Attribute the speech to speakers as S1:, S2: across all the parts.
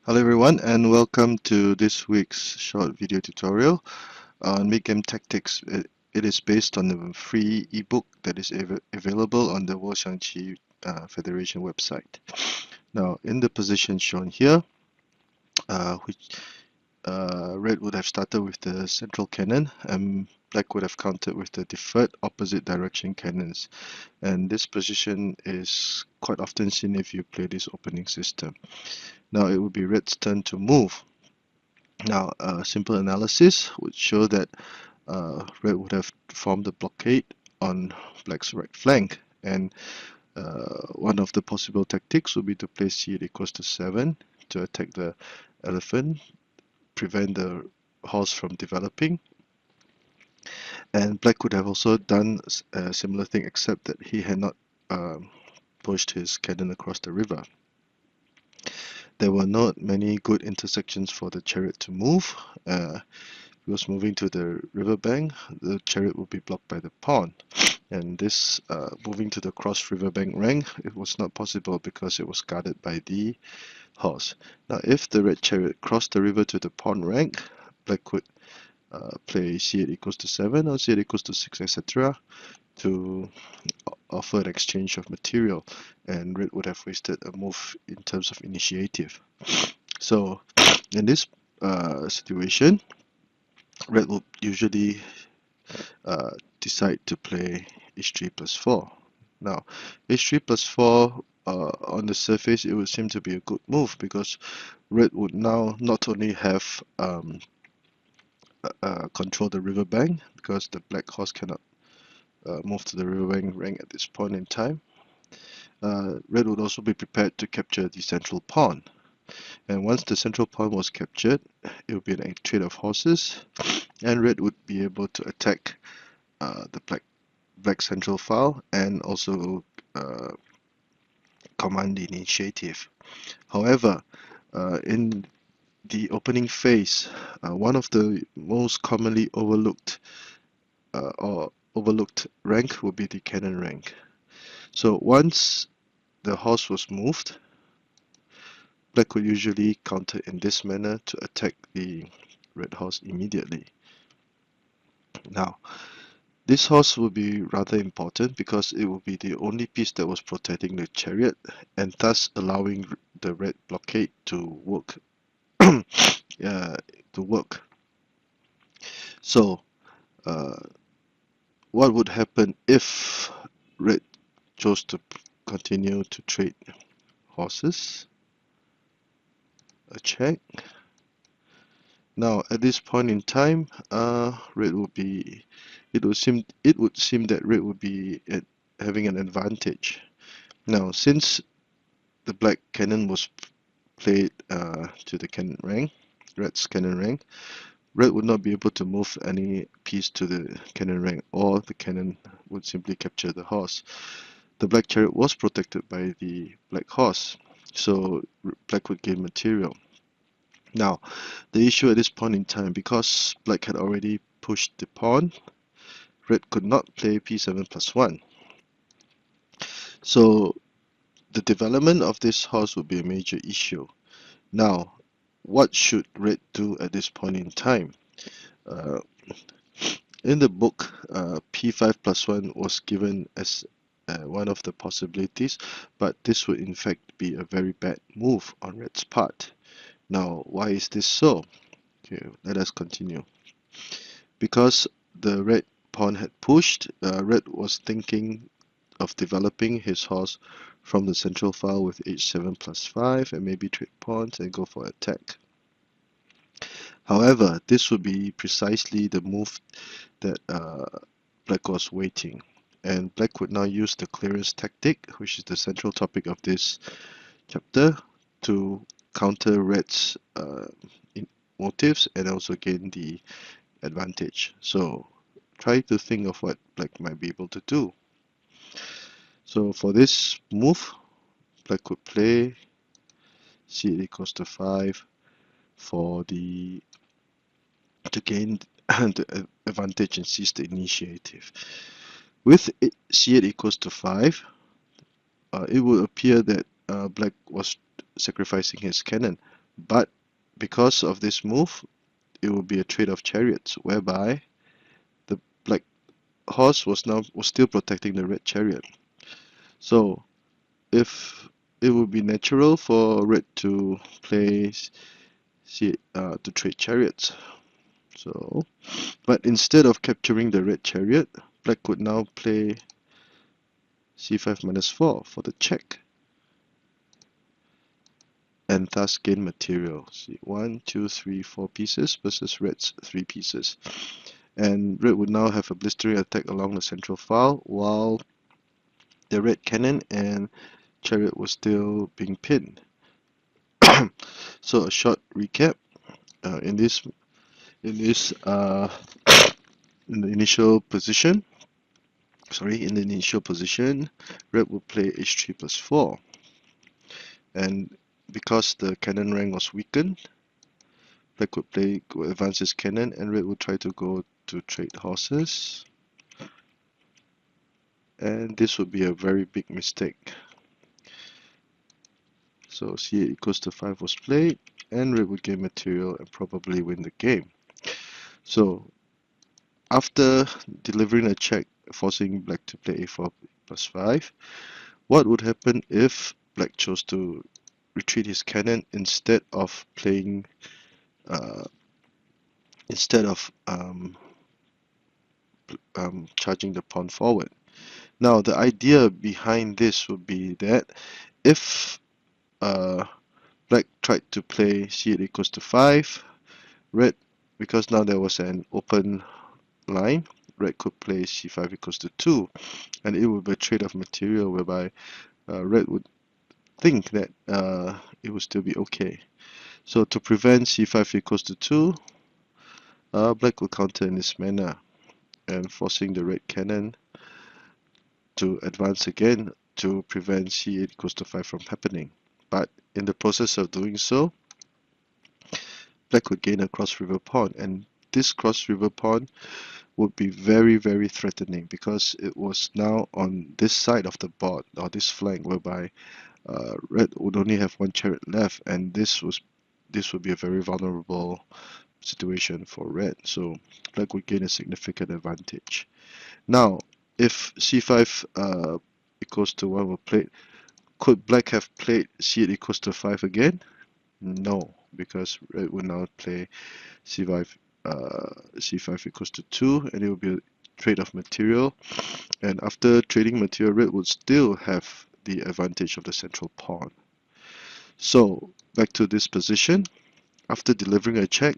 S1: Hello everyone and welcome to this week's short video tutorial on Midgame Tactics. It is based on the free ebook that is available on the Xiangqi Federation website. Now in the position shown here, which red would have started with the central cannon and black would have countered with the deferred opposite direction cannons, and this position is quite often seen if you play this opening system. Now it would be red's turn to move. Now, a simple analysis would show that red would have formed a blockade on black's right flank, and one of the possible tactics would be to play c8 equals to 7 to attack the elephant, prevent the horse from developing. And black could have also done a similar thing, except that he had not pushed his cannon across the river. There were not many good intersections for the chariot to move. He was moving to the riverbank, the chariot would be blocked by the pawn. And this moving to the cross riverbank rank, it was not possible because it was guarded by the horse. Now, if the red chariot crossed the river to the pawn rank, black could play c8 equals to 7 or c8 equals to 6, etc. to offer an exchange of material, and red would have wasted a move in terms of initiative. So, in this situation, red would usually decide to play h3 plus 4. Now, h3 plus 4 on the surface, it would seem to be a good move because red would now not only have control the riverbank, because the black horse cannot move to the riverbank rank at this point in time. Red would also be prepared to capture the central pawn. And once the central pawn was captured, it would be an trade of horses, and red would be able to attack the black central file and also command the initiative. However, in the opening phase, one of the most commonly overlooked rank would be the cannon rank. So once the horse was moved, black would usually counter in this manner to attack the red horse immediately. Now, this horse will be rather important because it will be the only piece that was protecting the chariot and thus allowing the red blockade to work. So, what would happen if red chose to continue to trade horses? A check. Now, at this point in time, red would be. It would seem that red would be having an advantage. Now, since the black cannon was played to the cannon rank, red's cannon rank, red would not be able to move any piece to the cannon rank, or the cannon would simply capture the horse. The black chariot was protected by the black horse, so black would gain material. Now, the issue at this point in time, because black had already pushed the pawn, red could not play p7 plus 1. So the development of this horse would be a major issue. Now, what should red do at this point in time? In the book, p5 plus 1 was given as one of the possibilities, but this would in fact be a very bad move on red's part. Now, why is this so? Okay, let us continue. Because the red pawn had pushed, red was thinking of developing his horse from the central file with h7 plus 5 and maybe trade pawns and go for attack. However, this would be precisely the move that black was waiting, and black would now use the clearance tactic, which is the central topic of this chapter, to counter red's motives and also gain the advantage. So try to think of what black might be able to do. So for this move, black could play c8 equals to 5 for to gain the advantage and seize the initiative. With c8 equals to 5, it would appear that black was sacrificing his cannon, But because of this move, it will be a trade of chariots, whereby the black horse was still protecting the red chariot. So if it would be natural for red to play to trade chariots. So, but instead of capturing the red chariot, black could now play c5 minus 4 for the check, and thus gain material. See, 1, 2, 3, 4 pieces versus red's 3 pieces. And red would now have a blistering attack along the central file, while the red cannon and chariot was still being pinned. So a short recap. In this in this in the initial position, red will play h3 plus 4, and because the cannon rank was weakened, black would advance his cannon, and red would try to go to trade horses, and this would be a very big mistake. So c8 equals to 5 was played, and red would gain material and probably win the game. So after delivering a check forcing black to play a4 plus 5, what would happen if black chose to retreat his cannon instead of playing instead of charging the pawn forward? Now the idea behind this would be that if black tried to play c8 equals to 5, red, because now there was an open line, red could play c5 equals to 2, and it would be a trade of material whereby red would think that it would still be okay. So to prevent c5 equals to 2, black will counter in this manner, and forcing the red cannon to advance again to prevent c8 equals to 5 from happening. But in the process of doing so, black would gain a cross river pawn, and this cross river pawn would be very, very threatening because it was now on this side of the board, or this flank, whereby red would only have one chariot left, and this would be a very vulnerable situation for red. So black would gain a significant advantage. Now, if c5 equals to 1 were played, could black have played c8 equals to 5 again? No, because red would now play c5 c5 equals to 2, and it will be a trade of material, and after trading material, red would still have the advantage of the central pawn. So back to this position, after delivering a check,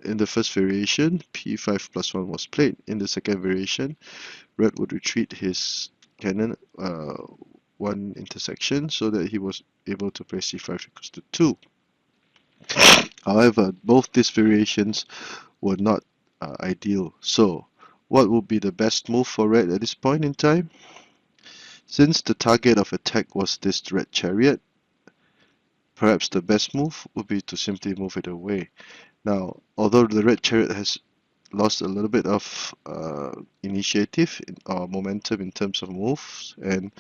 S1: in the first variation, p5 plus 1 was played. In the second variation, red would retreat his cannon one intersection so that he was able to play c5 equals to 2. However, both these variations were not ideal. So what would be the best move for red at this point in time? Since the target of attack was this red chariot, perhaps the best move would be to simply move it away. Now, although the red chariot has lost a little bit of initiative or momentum in terms of moves, and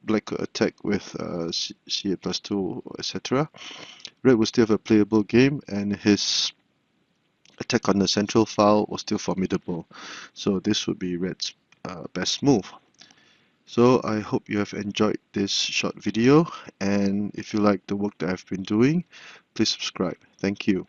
S1: black could attack with c8 plus 2, etc., red will still have a playable game, and his attack on the central file was still formidable. So this would be red's best move. So I hope you have enjoyed this short video, and if you like the work that I've been doing, please subscribe. Thank you.